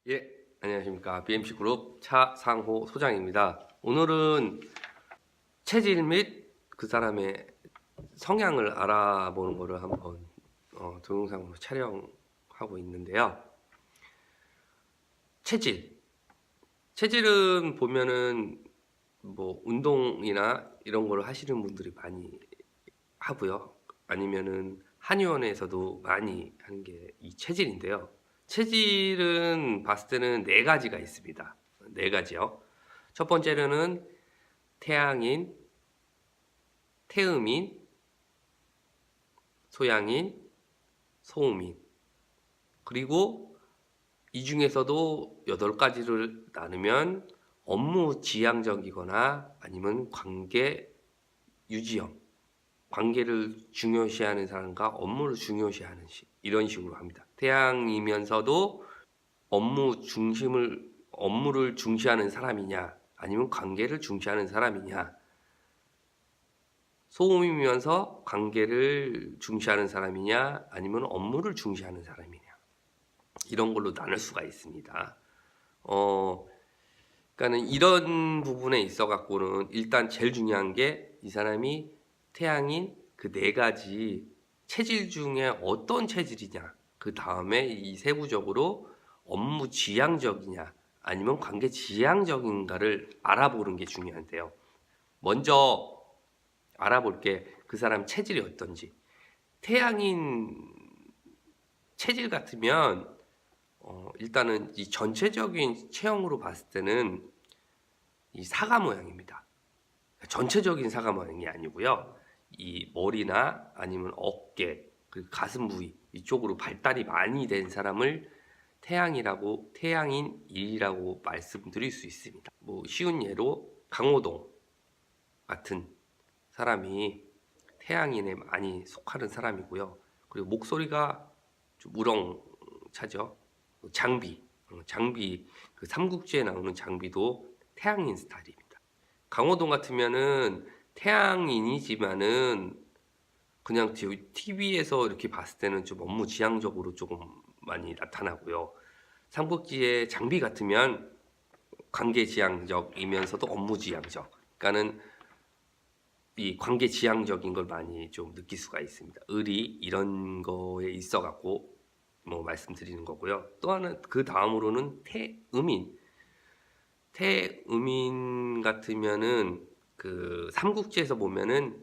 예, 안녕하십니까. BMC그룹 차상호 소장입니다. 오늘은 체질 및 그 사람의 성향을 알아보는 것을 한번 동영상으로 촬영하고 있는데요. 체질은 보면은 뭐 운동이나 이런 걸 하시는 분들이 많이 하고요. 아니면은 한의원에서도 많이 하는 게 이 체질인데요. 체질은 봤을 때는 네 가지가 있습니다. 네 가지요. 첫 번째로는 태양인, 태음인, 소양인, 소음인. 그리고 이 중에서도 8가지를 나누면 업무 지향적이거나 아니면 관계 유지형. 관계를 중요시하는 사람과 업무를 중요시하는 이런 식으로 합니다. 태양이면서도 업무를 중시하는 사람이냐, 아니면 관계를 중시하는 사람이냐, 소음이면서 관계를 중시하는 사람이냐, 아니면 업무를 중시하는 사람이냐, 이런 걸로 나눌 수가 있습니다. 그러니까는 이런 부분에 있어 갖고는 일단 제일 중요한 게 이 사람이 태양인 그 네 가지 체질 중에 어떤 체질이냐, 그 다음에 이 세부적으로 업무 지향적이냐 아니면 관계 지향적인가를 알아보는 게 중요한데요. 먼저 알아볼 게 그 사람 체질이 어떤지. 태양인 체질 같으면 일단은 이 전체적인 체형으로 봤을 때는 이 사과 모양입니다. 전체적인 사과 모양이 아니고요. 이 머리나 아니면 어깨, 그 가슴 부위 이쪽으로 발달이 많이 된 사람을 태양인이라고 말씀드릴 수 있습니다. 뭐 쉬운 예로 강호동 같은 사람이 태양인에 많이 속하는 사람이고요. 그리고 목소리가 좀 우렁차죠. 장비 그 삼국지에 나오는 장비도 태양인 스타일입니다. 강호동 같으면은 태양인이지만은 그냥 TV에서 이렇게 봤을 때는 좀 업무 지향적으로 조금 많이 나타나고요. 삼국지의 장비 같으면 관계 지향적이면서도 업무 지향적. 그러니까는 이 관계 지향적인 걸 많이 좀 느낄 수가 있습니다. 의리 이런 거에 있어 갖고 뭐 말씀드리는 거고요. 또 하나 그 다음으로는 태음인 같으면은 그 삼국지에서 보면은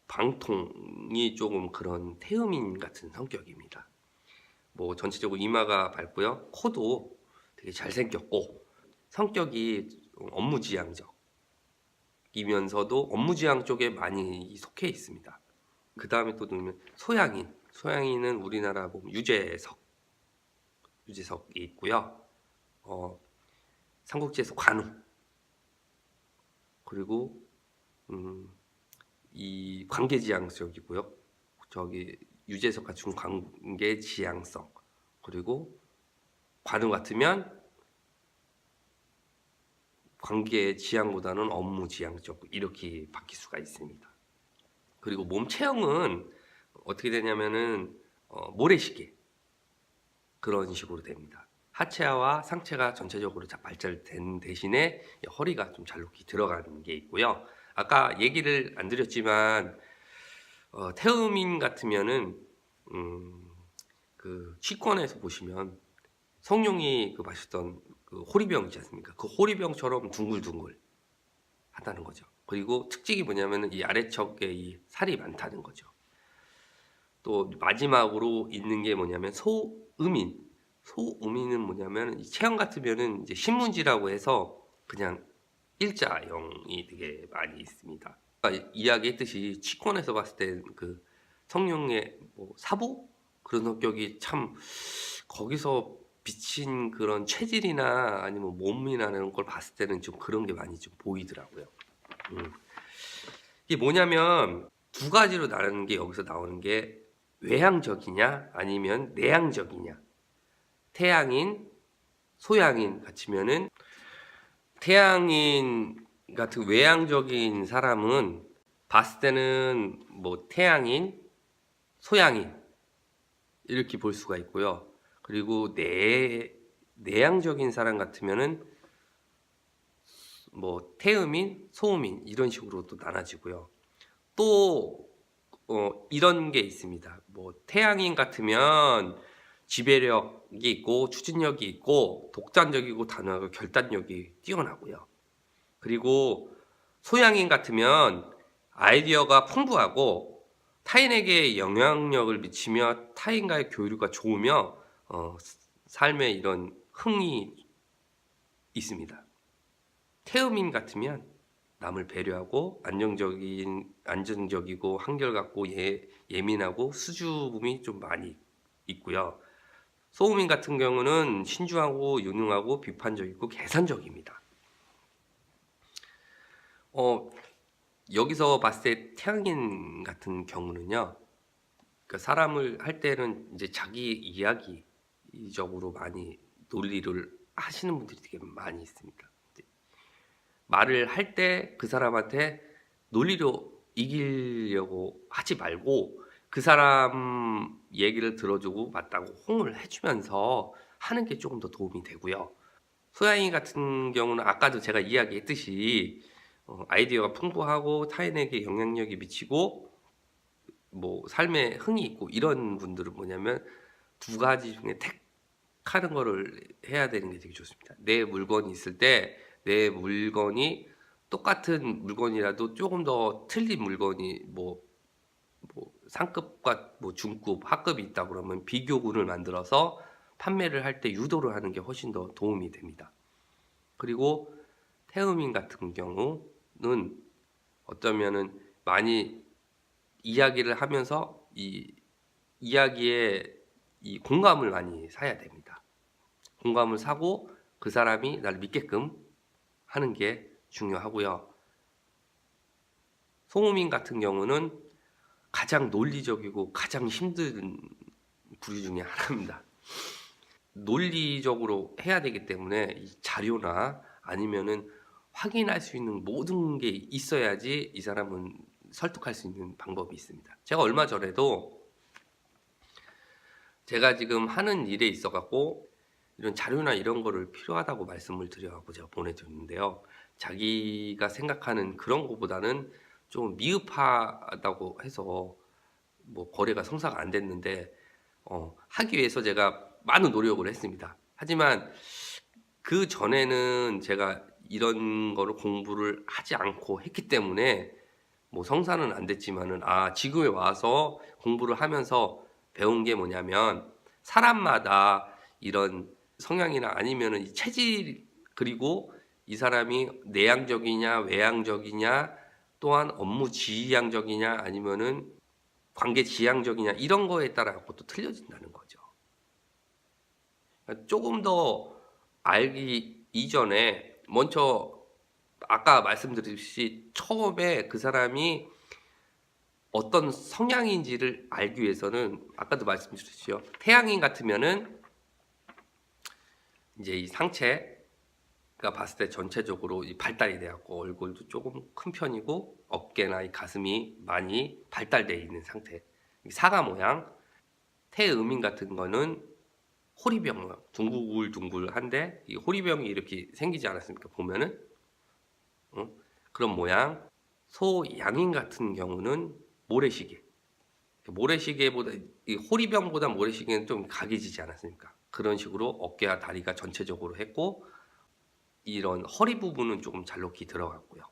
방통이 조금 그런 태음인 같은 성격입니다. 뭐 전체적으로 이마가 밝고요. 코도 되게 잘생겼고 성격이 업무지향적이면서도 업무지향 쪽에 많이 속해 있습니다. 그 다음에 또 보면 소양인은 우리나라 보면 유재석이 있고요. 삼국지에서 관우, 그리고 이 관계지향적이고요. 저기 유재석 같은 관계지향성, 그리고 관우 같으면 관계지향보다는 업무지향적, 이렇게 바뀔 수가 있습니다. 그리고 몸 체형은 어떻게 되냐면은 모래시계 그런 식으로 됩니다. 하체와 상체가 전체적으로 발달된 대신에 허리가 좀 잘록히 들어가는 게 있고요. 아까 얘기를 안 드렸지만 태음인 같으면은 그 치권에서 보시면 성룡이 그 마셨던 그 호리병 있지 않습니까? 그 호리병처럼 둥글둥글 하다는 거죠. 그리고 특징이 뭐냐면은 이 아래척에 이 살이 많다는 거죠. 또 마지막으로 있는 게 뭐냐면 소음인은 뭐냐면 이 체형 같으면은 이제 신문지라고 해서 그냥 일자형이 되게 많이 있습니다. 아까 이야기했듯이 치권에서 봤을 때 그 성룡의 뭐 사보 그런 성격이 참 거기서 비친 그런 체질이나 아니면 몸이나 이런 걸 봤을 때는 좀 그런 게 많이 좀 보이더라고요. 이게 뭐냐면 두 가지로 나누는 게 여기서 나오는 게 외향적이냐 아니면 내향적이냐. 태양인, 소양인 같으면은 태양인 같은 외향적인 사람은 봤을 때는 뭐 태양인, 소양인 이렇게 볼 수가 있고요. 그리고 내향적인 사람 같으면은 뭐 태음인, 소음인 이런 식으로 또 나눠지고요. 또 이런 게 있습니다. 뭐 태양인 같으면 지배력이 있고 추진력이 있고 독단적이고 단호하고 결단력이 뛰어나고요. 그리고 소양인 같으면 아이디어가 풍부하고 타인에게 영향력을 미치며 타인과의 교류가 좋으며 삶에 이런 흥이 있습니다. 태음인 같으면 남을 배려하고 안정적이고 한결같고 예민하고 수줍음이 좀 많이 있고요. 소음인 같은 경우는 신중하고 유능하고 비판적이고 계산적입니다. 여기서 봤을 때 태양인 같은 경우는요, 그 사람을 할 때는 이제 자기 이야기적으로 많이 논리를 하시는 분들이 되게 많이 있습니다. 말을 할 때 그 사람한테 논리로 이기려고 하지 말고 그 사람 얘기를 들어주고 맞다고 호응을 해주면서 하는 게 조금 더 도움이 되고요. 소양이 같은 경우는 아까도 제가 이야기했듯이 아이디어가 풍부하고 타인에게 영향력이 미치고 뭐 삶에 흥이 있고 이런 분들은 뭐냐면 두 가지 중에 택하는 거를 해야 되는 게 되게 좋습니다. 내 물건이 있을 때 내 물건이 똑같은 물건이라도 조금 더 틀린 물건이 뭐 상급과 뭐 중급, 하급이 있다 그러면 비교군을 만들어서 판매를 할 때 유도를 하는 게 훨씬 더 도움이 됩니다. 그리고 태음인 같은 경우는 어쩌면은 많이 이야기를 하면서 이 이야기에 이 공감을 많이 사야 됩니다. 공감을 사고 그 사람이 날 믿게끔 하는 게 중요하고요. 소음인 같은 경우는 가장 논리적이고 가장 힘든 부류 중에 하나입니다. 논리적으로 해야 되기 때문에 이 자료나 아니면은 확인할 수 있는 모든 게 있어야지 이 사람은 설득할 수 있는 방법이 있습니다. 제가 얼마 전에도 제가 지금 하는 일에 있어 갖고 이런 자료나 이런 거를 필요하다고 말씀을 드려갖고 제가 보내드렸는데요. 자기가 생각하는 그런 거보다는 좀 미흡하다고 해서 뭐 거래가 성사가 안 됐는데 하기 위해서 제가 많은 노력을 했습니다. 하지만 그 전에는 제가 이런 거를 공부를 하지 않고 했기 때문에 뭐 성사는 안 됐지만은 지금에 와서 공부를 하면서 배운 게 뭐냐면 사람마다 이런 성향이나 아니면은 이 체질 그리고 이 사람이 내향적이냐 외향적이냐 또한 업무 지향적이냐 아니면은 관계 지향적이냐 이런 거에 따라 갖고 또 틀려진다는 거죠. 그러니까 조금 더 알기 이전에 먼저 아까 말씀드렸듯이 처음에 그 사람이 어떤 성향인지를 알기 위해서는 아까도 말씀드렸죠. 태양인 같으면은 이제 이 상체가 봤을 때 전체적으로 이 발달이 돼갖고 얼굴도 조금 큰 편이고 어깨나 이 가슴이 많이 발달되어 있는 상태. 사과 모양. 태음인 같은 거는 호리병 모양, 둥글둥글한데 이 호리병이 이렇게 생기지 않았습니까? 보면은 그런 모양. 소양인 같은 경우는 모래시계. 모래시계보다 이 호리병보다 모래시계는 좀 각이지지 않았습니까? 그런 식으로 어깨와 다리가 전체적으로 했고 이런 허리 부분은 조금 잘록히 들어갔고요.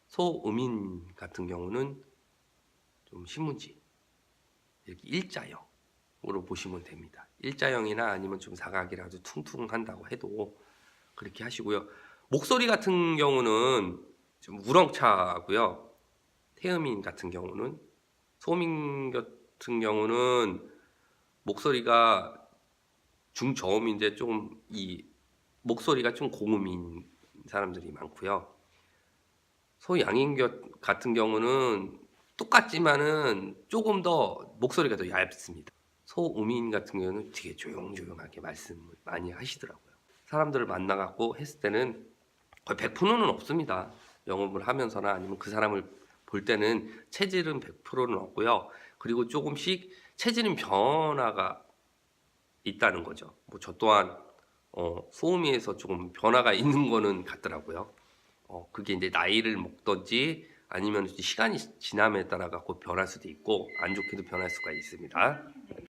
소음인 같은 경우는 좀 신문지 이렇게 일자형으로 보시면 됩니다. 일자형이나 아니면 좀 사각이라도 퉁퉁한다고 해도 그렇게 하시고요. 목소리 같은 경우는 좀 우렁차고요. 태음인 같은 경우는 소음인 같은 경우는 목소리가 중저음인데 좀 이 목소리가 좀 고음인 사람들이 많고요. 소양인 같은 경우는 똑같지만은 조금 더 목소리가 더 얇습니다. 소음인 같은 경우는 되게 조용조용하게 말씀을 많이 하시더라고요. 사람들을 만나갖고 했을 때는 거의 100%는 없습니다. 영업을 하면서나 아니면 그 사람을 볼 때는 체질은 100%는 없고요. 그리고 조금씩 체질은 변화가 있다는 거죠. 뭐 저 또한 소음위에서 조금 변화가 있는 거는 같더라고요. 그게 이제 나이를 먹든지 아니면 시간이 지남에 따라 갖고 변할 수도 있고 안 좋게도 변할 수가 있습니다.